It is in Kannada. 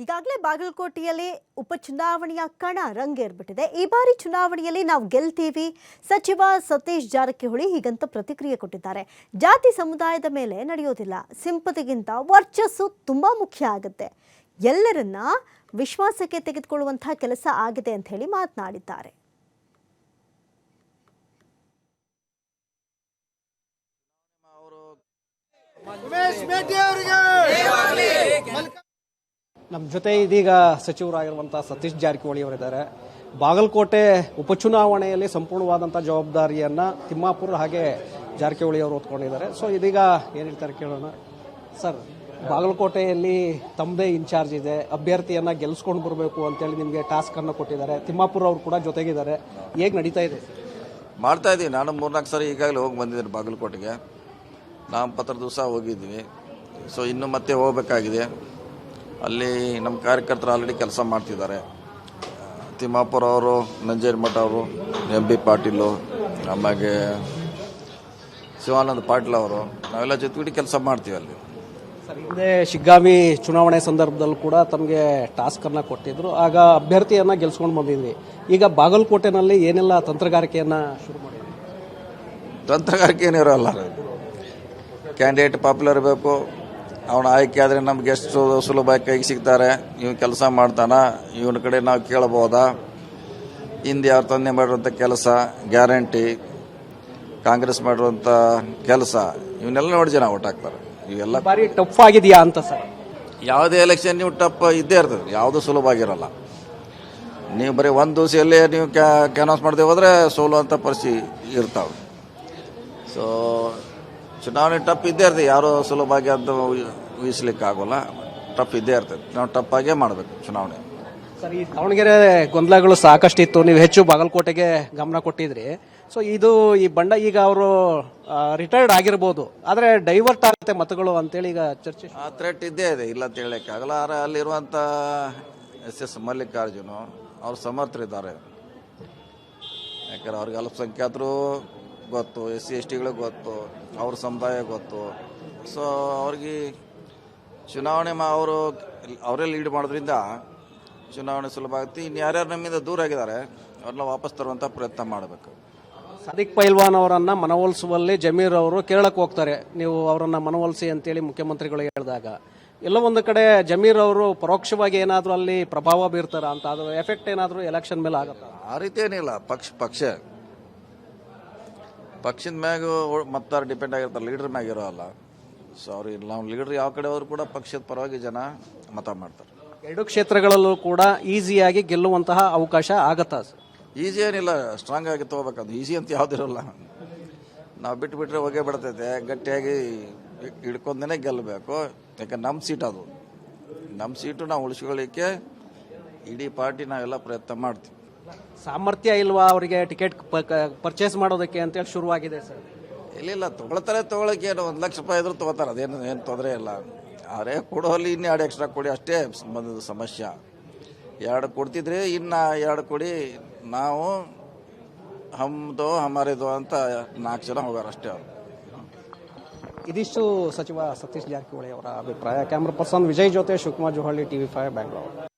ಈಗಾಗಲೇ ಬಾಗಲಕೋಟೆಯಲ್ಲಿ ಉಪಚುನಾವಣೆಯ ಕಣ ರಂಗೇರ್ಬಿಟ್ಟಿದೆ. ಈ ಬಾರಿ ಚುನಾವಣೆಯಲ್ಲಿ ನಾವು ಗೆಲ್ತೀವಿ ಸಚಿವ ಸತೀಶ್ ಜಾರಕಿಹೊಳಿ ಹೀಗಂತ ಪ್ರತಿಕ್ರಿಯೆ ಕೊಟ್ಟಿದ್ದಾರೆ. ಜಾತಿ ಸಮುದಾಯದ ಮೇಲೆ ನಡೆಯೋದಿಲ್ಲ, ಸಿಂಪತಿಗಿಂತ ವರ್ಚಸ್ಸು ತುಂಬಾ ಮುಖ್ಯ ಆಗುತ್ತೆ, ಎಲ್ಲರನ್ನ ವಿಶ್ವಾಸಕ್ಕೆ ತೆಗೆದುಕೊಳ್ಳುವಂತಹ ಕೆಲಸ ಆಗಿದೆ ಅಂತ ಹೇಳಿ ಮಾತನಾಡಿದ್ದಾರೆ. ನಮ್ಮ ಜೊತೆ ಇದೀಗ ಸಚಿವರಾಗಿರುವಂತಹ ಸತೀಶ್ ಜಾರಕಿಹೊಳಿ ಅವರಿದ್ದಾರೆ. ಬಾಗಲಕೋಟೆ ಉಪಚುನಾವಣೆಯಲ್ಲಿ ಸಂಪೂರ್ಣವಾದಂಥ ಜವಾಬ್ದಾರಿಯನ್ನು ತಿಮ್ಮಾಪುರ ಹಾಗೆ ಜಾರಕಿಹೊಳಿ ಅವರು ಹೊತ್ಕೊಂಡಿದ್ದಾರೆ. ಸೊ ಇದೀಗ ಏನು ಹೇಳ್ತಾರೆ ಕೇಳೋಣ. ಸರ್, ಬಾಗಲಕೋಟೆಯಲ್ಲಿ ತಮ್ಮದೇ ಇನ್ಚಾರ್ಜ್ ಇದೆ, ಅಭ್ಯರ್ಥಿಯನ್ನು ಗೆಲ್ಲಿಸ್ಕೊಂಡು ಬರಬೇಕು ಅಂತೇಳಿ ನಿಮಗೆ ಟಾಸ್ಕನ್ನು ಕೊಟ್ಟಿದ್ದಾರೆ. ತಿಮ್ಮಾಪುರ ಅವರು ಕೂಡ ಜೊತೆಗಿದ್ದಾರೆ. ಹೇಗೆ ನಡೀತಾ ಇದೆ? ಮಾಡ್ತಾ ಇದ್ದೀವಿ. ನಾನು 3-4 ಸಾರಿ ಈಗಾಗಲೇ ಹೋಗಿ ಬಂದಿದ್ದೀನಿ ಬಾಗಲಕೋಟೆಗೆ. ನಾಮಪತ್ರ ದಿವಸ ಹೋಗಿದ್ದೀವಿ. ಸೊ ಇನ್ನು ಮತ್ತೆ ಹೋಗಬೇಕಾಗಿದೆ. ಅಲ್ಲಿ ನಮ್ಮ ಕಾರ್ಯಕರ್ತರು ಆಲ್ರೆಡಿ ಕೆಲಸ ಮಾಡ್ತಿದ್ದಾರೆ. ತಿಮ್ಮಾಪುರ ಅವರು, ನಂಜೇನಮಠ ಅವರು, MB ಪಾಟೀಲು, ಆಮೇಲೆ ಶಿವಾನಂದ ಪಾಟೀಲ್ ಅವರು, ನಾವೆಲ್ಲ ಜೊತೆಗೂಡಿ ಕೆಲಸ ಮಾಡ್ತೀವಿ ಅಲ್ಲಿ. ಸರ್, ಹಿಂದೆ ಶಿಗ್ಗಾಮಿ ಚುನಾವಣೆ ಸಂದರ್ಭದಲ್ಲೂ ಕೂಡ ತಮಗೆ ಟಾಸ್ಕನ್ನು ಕೊಟ್ಟಿದ್ರು. ಆಗ ಅಭ್ಯರ್ಥಿಯನ್ನು ಗೆಲ್ಸ್ಕೊಂಡು ಬಂದಿದ್ವಿ. ಈಗ ಬಾಗಲಕೋಟೆನಲ್ಲಿ ಏನೆಲ್ಲ ತಂತ್ರಗಾರಿಕೆಯನ್ನು ಶುರು ಮಾಡಿದ್ವಿ? ತಂತ್ರಗಾರಿಕೆ ಏನಿರೋಲ್ಲ. ಕ್ಯಾಂಡಿಡೇಟ್ ಪಾಪ್ಯುಲರ್ ಇರಬೇಕು. ಅವನ ಆಯ್ಕೆ ಆದರೆ ನಮ್ಗೆ ಎಷ್ಟು ಸುಲಭ ಕೈಗೆ ಸಿಗ್ತಾರೆ, ಇವನು ಕೆಲಸ ಮಾಡ್ತಾನ, ಇವನ ಕಡೆ ನಾವು ಕೇಳಬಹುದಾ, ಹಿಂದೆ ಅವ್ರು ತಂದೆ ಮಾಡಿರುವಂಥ ಕೆಲಸ, ಗ್ಯಾರಂಟಿ, ಕಾಂಗ್ರೆಸ್ ಮಾಡಿರುವಂಥ ಕೆಲಸ, ಇವನ್ನೆಲ್ಲ ನೋಡಿ ಜನ ಓಟ್ ಹಾಕ್ತಾರೆ. ಇವೆಲ್ಲ ಬಾರಿ ಟಫ್ ಆಗಿದೆಯಾ ಅಂತ ಸರ್? ಯಾವುದೇ ಎಲೆಕ್ಷನ್ ನೀವು ಟಫ್ ಇದ್ದೇ ಇರ್ತದೆ, ಯಾವುದು ಸುಲಭ ಆಗಿರಲ್ಲ. ನೀವು ಬರೀ ಒಂದು ದಿವಸಲ್ಲೇ ನೀವು ಕ್ಯಾನ್ವಾಸ್ ಮಾಡದೆ ಹೋದರೆ ಸೋಲುವಂಥ ಪರಿಸ್ಥಿತಿ ಇರ್ತಾವೆ. ಸೊ ಚುನಾವಣೆ ಟಫ್ ಇದ್ದೇ ಇರ್ತದೆ. ಯಾರು ಸುಲಭವಾಗಿ ಅಂತ ಊಹಿಸ್ಲಿಕ್ಕೆ ಆಗೋಲ್ಲ. ಟಫ್ ಇದ್ದೇ ಇರ್ತದೆ. ನಾವು ಟಫ್ ಆಗೇ ಮಾಡಬೇಕು ಚುನಾವಣೆ. ಸರ್, ಈ ದಾವಣಗೆರೆ ಗೊಂದಲಗಳು ಸಾಕಷ್ಟು ಇತ್ತು. ನೀವು ಹೆಚ್ಚು ಬಾಗಲಕೋಟೆಗೆ ಗಮನ ಕೊಟ್ಟಿದ್ರಿ. ಸೊ ಈ ಬಂಡ ಈಗ ಅವರು ರಿಟೈರ್ಡ್ ಆಗಿರ್ಬೋದು, ಆದರೆ ಡೈವರ್ಟ್ ಆಗುತ್ತೆ ಮತಗಳು ಅಂತೇಳಿ ಈಗ ಚರ್ಚೆ. ಆ ಥ್ರೆಟ್ ಇದ್ದೇ ಇದೆ, ಇಲ್ಲ ಅಂತ ಹೇಳಕ್ಕಾಗಲ್ಲ. ಅಲ್ಲಿರುವಂಥ SS ಮಲ್ಲಿಕಾರ್ಜುನು ಅವ್ರು ಸಮರ್ಥರಿದ್ದಾರೆ. ಯಾಕಂದ್ರೆ ಅವ್ರಿಗೆ ಅಲ್ಪಸಂಖ್ಯಾತರು ಗೊತ್ತು, SC STಗಳಿಗೆ ಗೊತ್ತು, ಅವ್ರ ಸಮುದಾಯ ಗೊತ್ತು. ಸೊ ಅವ್ರಿಗೆ ಚುನಾವಣೆ ಅವರೇ ಲೀಡ್ ಮಾಡೋದ್ರಿಂದ ಚುನಾವಣೆ ಸುಲಭ ಆಗುತ್ತೆ. ಇನ್ನು ಯಾರ್ಯಾರು ನಮ್ಮಿಂದ ದೂರ ಆಗಿದ್ದಾರೆ ಅವ್ರನ್ನ ವಾಪಸ್ ತರುವಂಥ ಪ್ರಯತ್ನ ಮಾಡಬೇಕು. ಸಾದಿಕ್ ಪೈಲ್ವಾನ್ ಅವರನ್ನ ಮನವೊಲಿಸುವಲ್ಲಿ ಜಮೀರ್ ಅವರು ಕೇರಳಕ್ಕೆ ಹೋಗ್ತಾರೆ, ನೀವು ಅವರನ್ನ ಮನವೊಲಿಸಿ ಅಂತೇಳಿ ಮುಖ್ಯಮಂತ್ರಿಗಳಿಗೆ ಹೇಳಿದಾಗ ಎಲ್ಲ ಒಂದು ಕಡೆ ಜಮೀರ್ ಅವರು ಪರೋಕ್ಷವಾಗಿ ಏನಾದರೂ ಅಲ್ಲಿ ಪ್ರಭಾವ ಬೀರ್ತಾರ ಅಂತ, ಅದು ಎಫೆಕ್ಟ್ ಏನಾದರೂ ಎಲೆಕ್ಷನ್ ಮೇಲೆ ಆಗುತ್ತಾ? ಆ ರೀತಿ ಏನಿಲ್ಲ. ಪಕ್ಷದ ಮ್ಯಾಗ ಮತ್ತಾರು ಡಿಪೆಂಡ್ ಆಗಿರ್ತಾರೆ, ಲೀಡರ್ ಮ್ಯಾಗ ಇರೋಲ್ಲ. ಸೊ ಅವ್ರು ನಾವು ಲೀಡರ್ ಯಾವ ಕಡೆ ಹೋದ್ರು ಕೂಡ ಪಕ್ಷದ ಪರವಾಗಿ ಜನ ಮತ ಮಾಡ್ತಾರೆ. ಎರಡು ಕ್ಷೇತ್ರಗಳಲ್ಲೂ ಕೂಡ ಈಸಿಯಾಗಿ ಗೆಲ್ಲುವಂತಹ ಅವಕಾಶ ಆಗತ್ತಾ? ಈಸಿ ಏನಿಲ್ಲ, ಸ್ಟ್ರಾಂಗ್ ಆಗಿ ತಗೋಬೇಕದು. ಈಸಿ ಅಂತ ಯಾವುದಿರಲ್ಲ. ನಾವು ಬಿಟ್ಟರೆ ಹೋಗೇ ಬಿಡ್ತೈತೆ. ಗಟ್ಟಿಯಾಗಿ ಹಿಡ್ಕೊಂಡೇ ಗೆಲ್ಲಬೇಕು. ಯಾಕಂದ್ರೆ ನಮ್ಮ ಸೀಟ್ ಅದು, ನಮ್ಮ ಸೀಟು ನಾವು ಉಳಿಸ್ಕೊಳ್ಳಿಕ್ಕೆ ಇಡೀ ಪಾರ್ಟಿ ನಾವೆಲ್ಲ ಪ್ರಯತ್ನ ಮಾಡ್ತೀವಿ. ಸಾಮರ್ಥ್ಯ ಇಲ್ವಾ ಅವರಿಗೆ ಟಿಕೆಟ್ ಪರ್ಚೇಸ್ ಮಾಡೋದಕ್ಕೆ ಅಂತೇಳಿ ಶುರುವಾಗಿದೆ ಸರ್? ಇಲ್ಲ, ತೊಗೊಳಕ್ಕೆ ಏನು 1 ಲಕ್ಷ ರೂಪಾಯಿ ಇದ್ರೂ ತೊಗೋತಾರೆ. ಏನು ತೊಂದರೆ ಇಲ್ಲ. ಅವರೇ ಕೊಡೋಲ್ಲಿ ಇನ್ನು 2 ಎಕ್ಸ್ಟ್ರಾ ಕೊಡಿ ಅಷ್ಟೇ ಬಂದದ ಸಮಸ್ಯೆ. 2 ಕೊಡ್ತಿದ್ರೆ ಇನ್ನು 2 ಕೊಡಿ, ನಾವು ಹಮ್ದೋ ಹಮಾರಿದೋ ಅಂತ 4 ಜನ ಹೋಗಾರ ಅಷ್ಟೇ ಅವರು. ಇದಿಷ್ಟು ಸಚಿವ ಸತೀಶ್ ಜಾರಕಿಹೊಳಿ ಅವರ ಅಭಿಪ್ರಾಯ. ಕ್ಯಾಮ್ರಾ ಪರ್ಸನ್ ವಿಜಯ್ ಜೊತೆ ಶಿವಕುಮಾರ್ ಜೋಹಳ್ಳಿ, TV5 ಬೆಂಗಳೂರು.